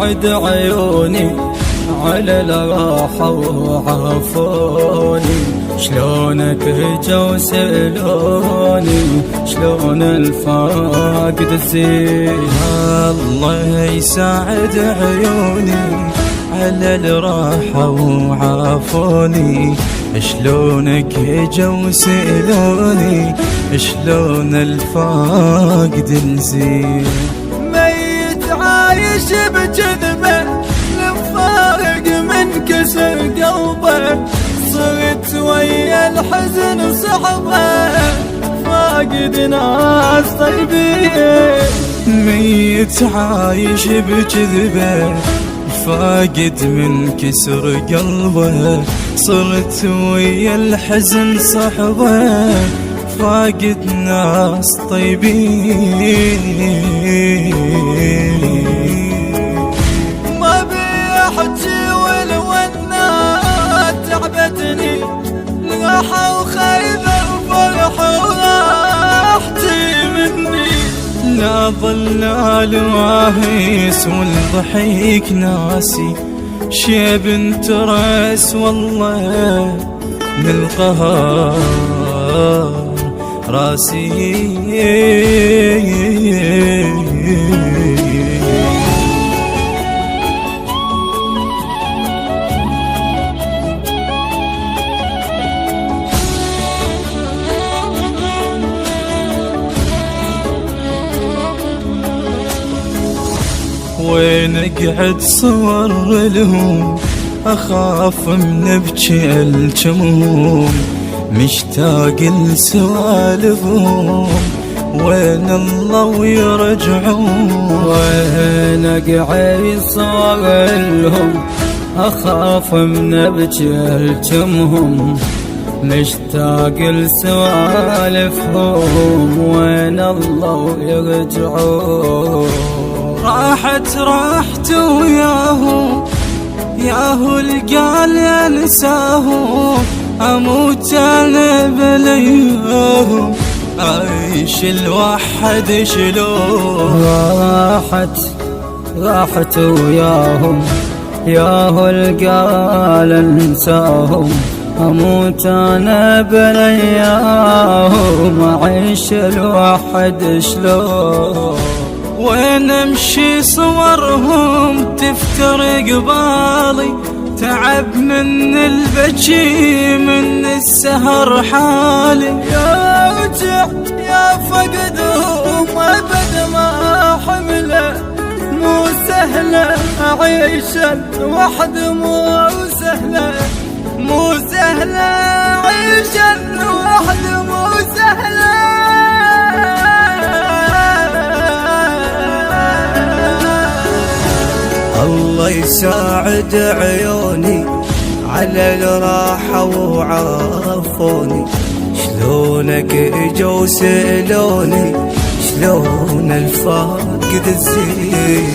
ساعد عيوني على الراحة وعافوني. شلونك جو سألوني شلون الفاقد الزين. الله يساعد عيوني على الراحة وعافوني. شلونك جو سألوني شلون الفاقد الزين. ميت عايش بجذبه للفارق من كسر قلبه. صرت ويا الحزن صحبه فاقد ناس طيبين. ميت عايش بجذبه فاقد من كسر قلبه. صرت ويا الحزن صحبه فاقد ناس طيبين. ما بيحجي ولو النار تعبتني. الراحة وخيبة وفرحة وراحتي مني. لا ظلال واهيس والضحيك ناسي. شيب ترس والله من القهر راسي. وين اقعد صور لهم اخاف من بجي الجموم. مشتاق لسوالفهم وين الله ويرجعون. وين اقعد صور لهم اخاف من بجي الجمهم. مشتاق لسوالفهم وين الله ويرجعون. راحت وياهو ياهو القال انساهو. اموت انا بلياهو عايش الوحد شلون. راحت وياهم ياهو القال انساهم. اموت انا بلياهم عيش الوحد شلون. وين امشي صورهم تفترق بالي. تعب من البكي من السهر حالي. يا رجع يا فقدهم ابد ما حمله. مو سهله اعيش الوحد مو سهله اعيش الوحد مو سهله. الله يساعد عيوني على الراحة وعافوني. شلونك اجوا سألوني شلون الفاقد الزين.